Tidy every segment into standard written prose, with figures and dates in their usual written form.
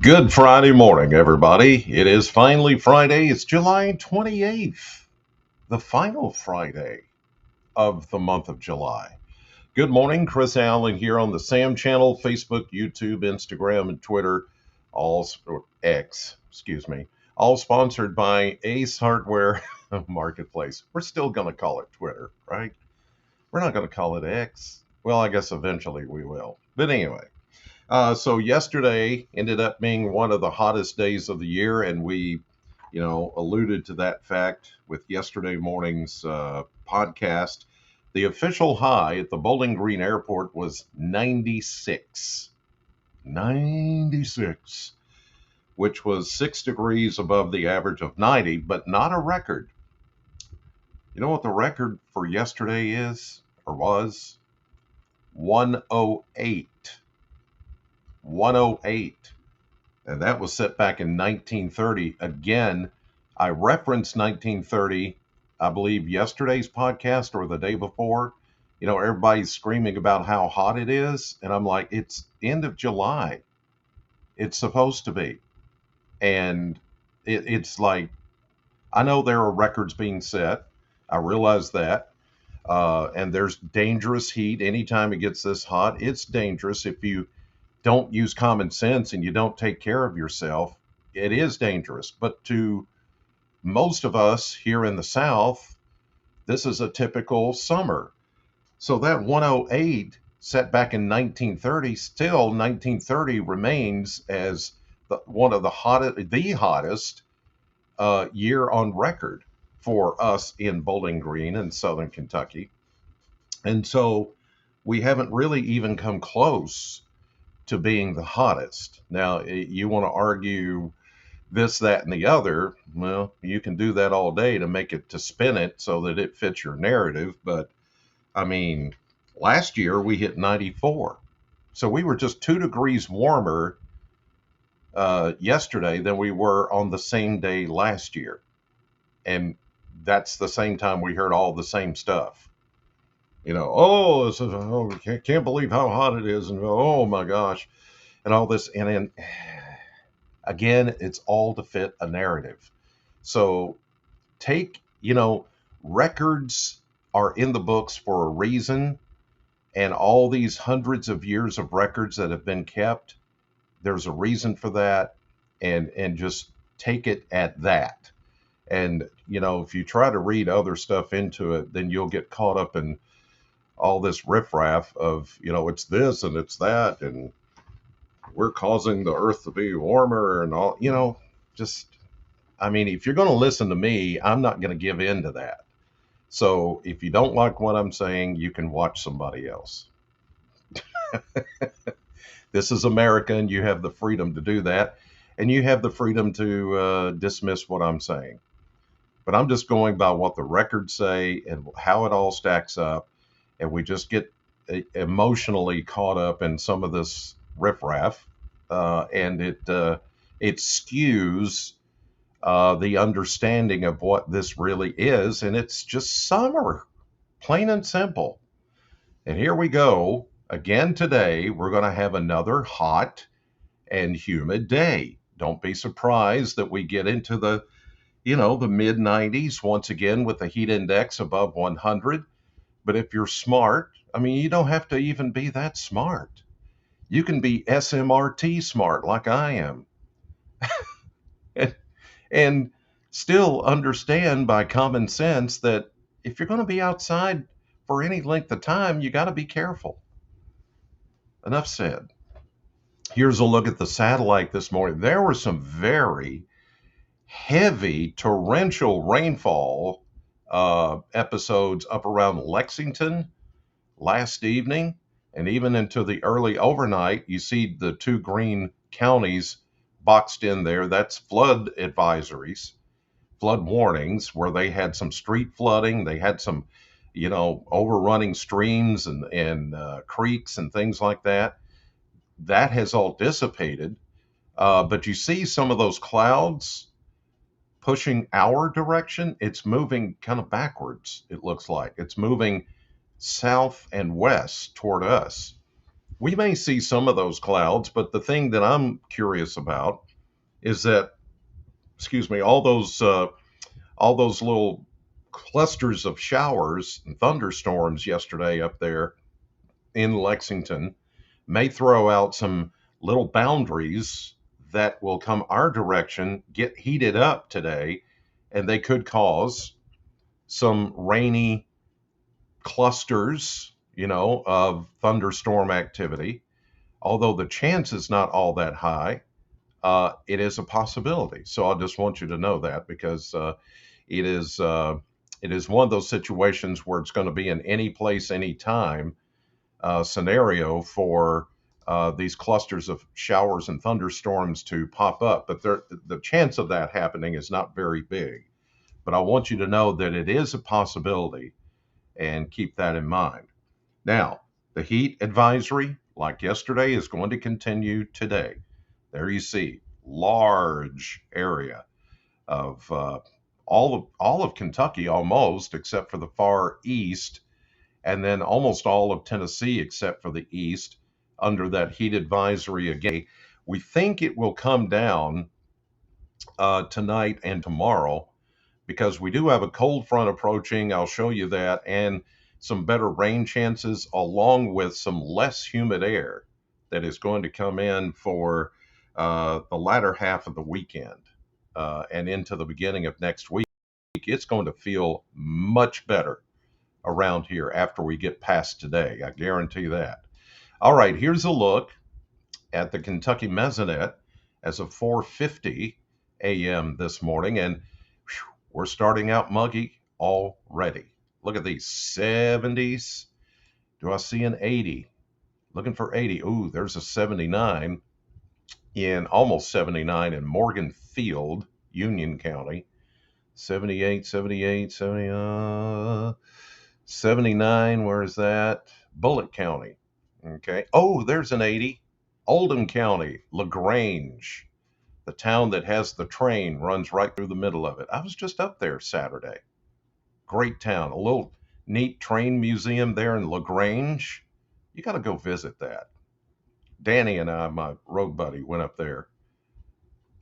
Good Friday morning, everybody. It is finally Friday. It's July 28th, the final Friday of the month of July. Good morning, Chris Allen here on the Sam channel, Facebook, YouTube, Instagram, and Twitter, or X, excuse me, all sponsored by Ace Hardware Marketplace. We're still going to call it Twitter, right? We're not going to call it X. Well, I guess eventually we will. But anyway. So yesterday ended up being one of the hottest days of the year, and we, alluded to that fact with yesterday morning's podcast. The official high at the Bowling Green Airport was 96. 96, which was 6 degrees above the average of 90, but not a record. You know what the record for yesterday is, or was? 108. 108. And that was set back in 1930. Again, I referenced 1930, I believe, yesterday's podcast or the day before. Everybody's screaming about how hot it is. And I'm like, it's end of July. It's supposed to be. And it's like, I know there are records being set. I realize that. And there's dangerous heat. Anytime it gets this hot, it's dangerous. If you don't use common sense and you don't take care of yourself, it is dangerous. But to most of us here in the South, this is a typical summer. So that 108 set back in 1930, still 1930 remains as one of the hottest year on record for us in Bowling Green in Southern Kentucky. And so we haven't really even come close to being the hottest. Now, you want to argue this, that, and the other. Well, you can do that all day to spin it so that it fits your narrative. But I mean, last year we hit 94. So we were just 2 degrees warmer yesterday than we were on the same day last year. And that's the same time we heard all the same stuff. Can't believe how hot it is, and oh my gosh, and all this, and then again, it's all to fit a narrative. So records are in the books for a reason, and all these hundreds of years of records that have been kept, there's a reason for that, and just take it at that. And if you try to read other stuff into it, then you'll get caught up in all this riffraff of, it's this and it's that, and we're causing the earth to be warmer and all, if you're going to listen to me, I'm not going to give in to that. So if you don't like what I'm saying, you can watch somebody else. This is America, and you have the freedom to do that, and you have the freedom to dismiss what I'm saying. But I'm just going by what the records say and how it all stacks up. And we just get emotionally caught up in some of this riffraff, and it skews the understanding of what this really is, and it's just summer, plain and simple. And here we go again today. We're going to have another hot and humid day. Don't be surprised that we get into the mid 90s once again with the heat index above 100. But if you're smart, you don't have to even be that smart. You can be SMRT smart like I am. and still understand by common sense that if you're going to be outside for any length of time, you got to be careful. Enough said. Here's a look at the satellite this morning. There were some very heavy torrential rainfall episodes up around Lexington last evening, and even into the early overnight. You see the 2 green counties boxed in there. That's flood advisories, flood warnings, where they had some street flooding. They had some, overrunning streams and creeks and things like that. That has all dissipated. But you see some of those clouds pushing our direction. It's moving kind of backwards, it looks like. It's moving south and west toward us, we may see some of those clouds, but the thing that I'm curious about is that, excuse me, all those little clusters of showers and thunderstorms yesterday up there in Lexington may throw out some little boundaries that will come our direction, get heated up today, and they could cause some rainy clusters, of thunderstorm activity. Although the chance is not all that high, it is a possibility. So I just want you to know that because it is it is one of those situations where it's going to be an any place, any time scenario for these clusters of showers and thunderstorms to pop up. But the chance of that happening is not very big. But I want you to know that it is a possibility and keep that in mind. Now, the heat advisory, like yesterday, is going to continue today. There you see, large area of all of Kentucky almost, except for the far east, and then almost all of Tennessee except for the east under that heat advisory again. We think it will come down tonight and tomorrow because we do have a cold front approaching. I'll show you that, and some better rain chances, along with some less humid air that is going to come in for the latter half of the weekend and into the beginning of next week. It's going to feel much better around here after we get past today. I guarantee that. All right, here's a look at the Kentucky Mesonet as of 4:50 a.m. this morning, and we're starting out muggy already. Look at these 70s. Do I see an 80? Looking for 80. Ooh, there's a 79 almost 79 in Morganfield, Union County. 78, 78, 70, 79. Where is that? Bullitt County. Okay. Oh, there's an 80. Oldham County, LaGrange, the town that has the train runs right through the middle of it. I was just up there Saturday. Great town. A little neat train museum there in LaGrange. You got to go visit that. Danny and I, my road buddy, went up there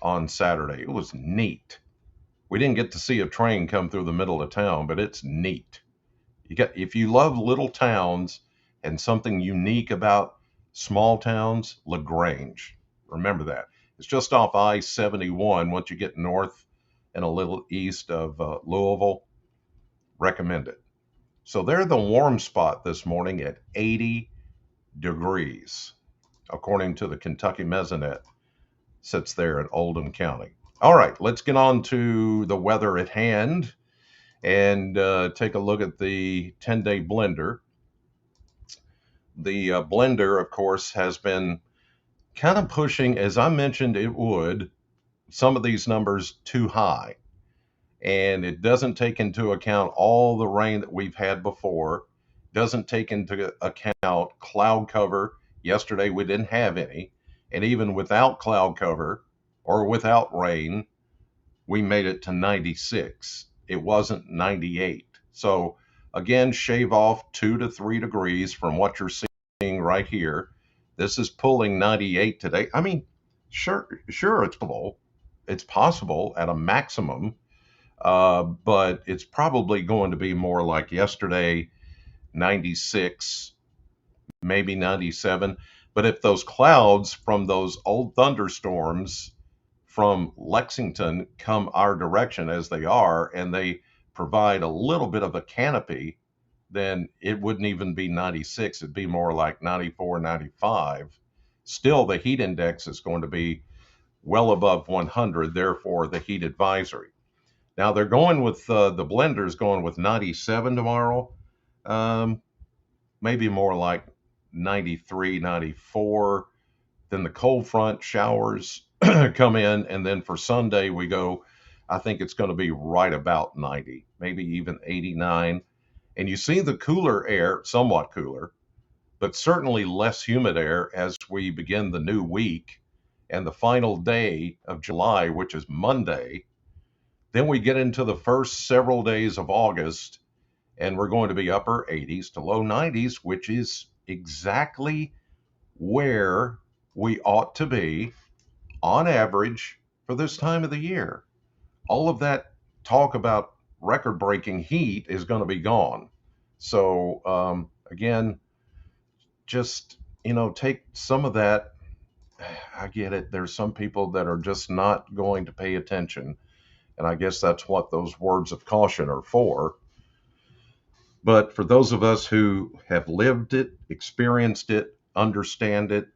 on Saturday. It was neat. We didn't get to see a train come through the middle of town, but it's neat. If you love little towns and something unique about small towns, LaGrange. Remember that. It's just off I-71 once you get north and a little east of Louisville. Recommend it. So they're the warm spot this morning at 80 degrees, according to the Kentucky Mesonet. Sits there in Oldham County. All right, let's get on to the weather at hand and take a look at the 10-day blender. The blender, of course, has been kind of pushing, as I mentioned it would, some of these numbers too high. And it doesn't take into account all the rain that we've had before, doesn't take into account cloud cover. Yesterday we didn't have any. And even without cloud cover or without rain, we made it to 96. It wasn't 98. So again, shave off 2 to 3 degrees from what you're seeing right here. This is pulling 98 today. I mean, sure, it's possible at a maximum, but it's probably going to be more like yesterday, 96, maybe 97. But if those clouds from those old thunderstorms from Lexington come our direction as they are, and they provide a little bit of a canopy, then it wouldn't even be 96. It'd be more like 94, 95. Still, the heat index is going to be well above 100, therefore the heat advisory. Now they're going with the blenders going with 97 tomorrow, maybe more like 93, 94. Then the cold front showers come in, and then for Sunday we go, I think it's going to be right about 90, maybe even 89. And you see the cooler air, somewhat cooler, but certainly less humid air as we begin the new week and the final day of July, which is Monday. Then we get into the first several days of August, and we're going to be upper 80s to low 90s, which is exactly where we ought to be on average for this time of the year. All of that talk about record breaking heat is going to be gone. So, again, just, take some of that. I get it. There's some people that are just not going to pay attention. And I guess that's what those words of caution are for. But for those of us who have lived it, experienced it, understand it,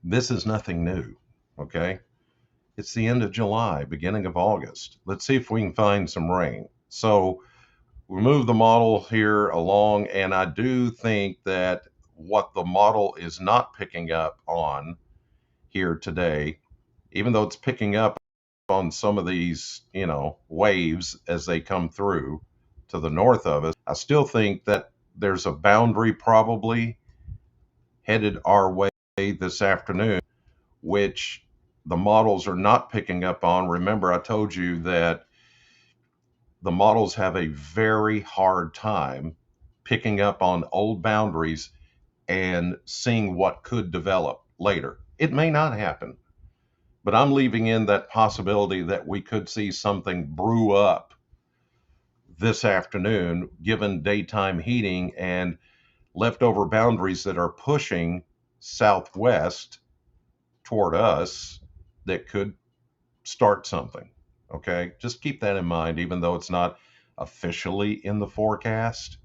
this is nothing new. Okay. It's the end of July, beginning of August. Let's see if we can find some rain. So we move the model here along, and I do think that what the model is not picking up on here today, even though it's picking up on some of these, waves as they come through to the north of us, I still think that there's a boundary probably headed our way this afternoon, which the models are not picking up on. Remember, I told you that the models have a very hard time picking up on old boundaries and seeing what could develop later. It may not happen, but I'm leaving in that possibility that we could see something brew up this afternoon, given daytime heating and leftover boundaries that are pushing southwest toward us that could start something. Okay, just keep that in mind, even though it's not officially in the forecast.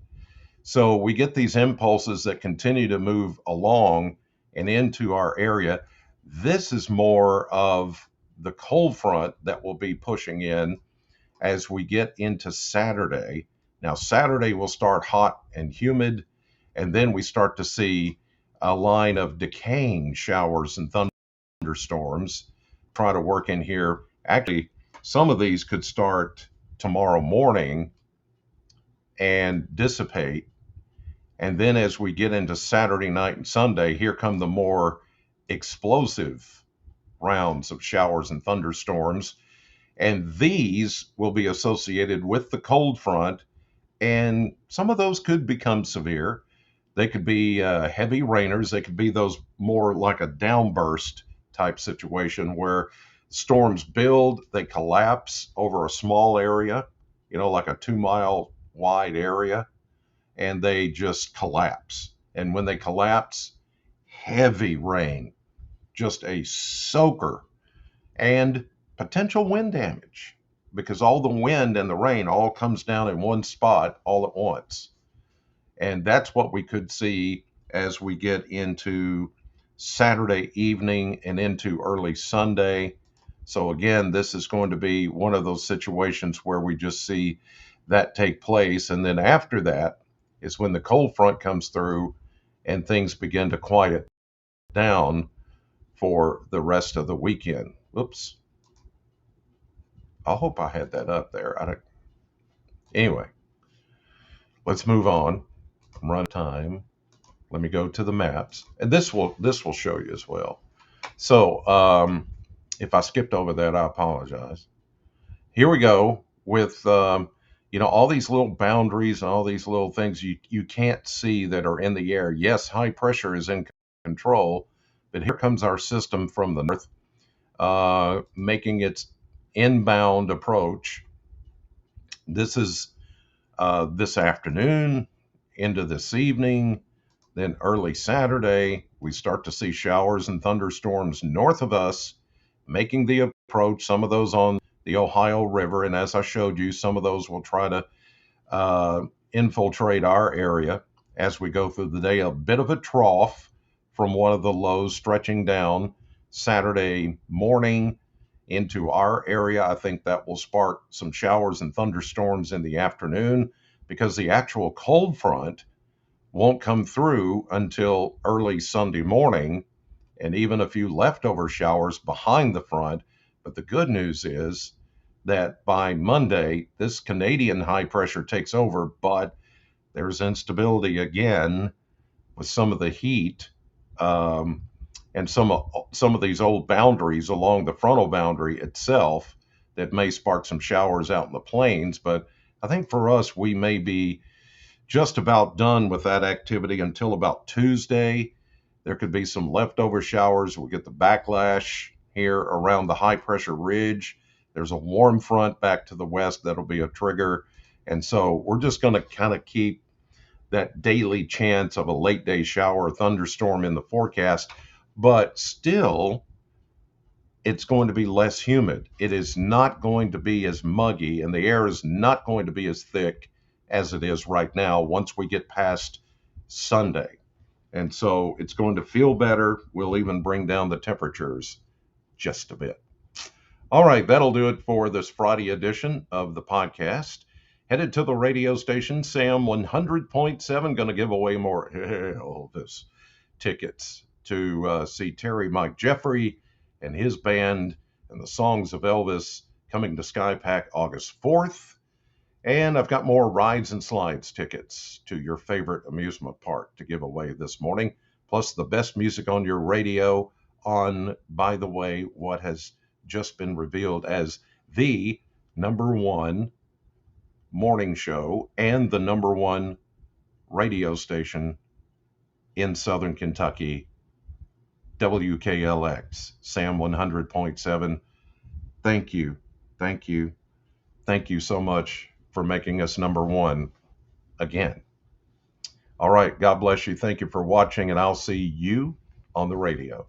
So we get these impulses that continue to move along and into our area. This is more of the cold front that will be pushing in as we get into Saturday. Now, Saturday will start hot and humid, and then we start to see a line of decaying showers and thunderstorms try to work in here. Actually, some of these could start tomorrow morning and dissipate. And then as we get into Saturday night and Sunday, here come the more explosive rounds of showers and thunderstorms. And these will be associated with the cold front. And some of those could become severe. They could be heavy rainers. They could be those more like a downburst type situation where storms build, they collapse over a small area, like a 2 mile wide area, and they just collapse. And when they collapse, heavy rain, just a soaker, and potential wind damage because all the wind and the rain all comes down in one spot all at once. And that's what we could see as we get into Saturday evening and into early Sunday. So again, this is going to be one of those situations where we just see that take place. And then after that is when the cold front comes through and things begin to quiet down for the rest of the weekend. Oops. I hope I had that up there. Anyway, let's move on. Run time. Let me go to the maps, and this will show you as well. So if I skipped over that, I apologize. Here we go with all these little boundaries and all these little things you can't see that are in the air. Yes, high pressure is in control, but here comes our system from the north, making its inbound approach. This is this afternoon into this evening. Then early Saturday, we start to see showers and thunderstorms north of us, making the approach. Some of those on the Ohio River, and as I showed you, some of those will try to infiltrate our area as we go through the day. A bit of a trough from one of the lows stretching down Saturday morning into our area. I think that will spark some showers and thunderstorms in the afternoon because the actual cold front won't come through until early Sunday morning, and even a few leftover showers behind the front. But the good news is that by Monday, this Canadian high pressure takes over, but there's instability again with some of the heat and some of these old boundaries along the frontal boundary itself that may spark some showers out in the plains. But I think for us, we may be just about done with that activity until about Tuesday. There could be some leftover showers. We'll get the backlash here around the high pressure ridge. There's a warm front back to the west that'll be a trigger. And so we're just going to kind of keep that daily chance of a late day shower or thunderstorm in the forecast, but still it's going to be less humid. It is not going to be as muggy, and the air is not going to be as thick as it is right now once we get past Sunday. And so it's going to feel better. We'll even bring down the temperatures just a bit. All right, that'll do it for this Friday edition of the podcast. Headed to the radio station, Sam 100.7, going to give away more Elvis tickets to see Terry Mike Jeffrey and his band and the songs of Elvis coming to SkyPack August 4th. And I've got more rides and slides tickets to your favorite amusement park to give away this morning, plus the best music on your radio on, by the way, what has just been revealed as the #1 morning show and the #1 radio station in Southern Kentucky, WKLX, Sam 100.7. Thank you. Thank you. Thank you so much for making us #1 again. All right. God bless you. Thank you for watching, and I'll see you on the radio.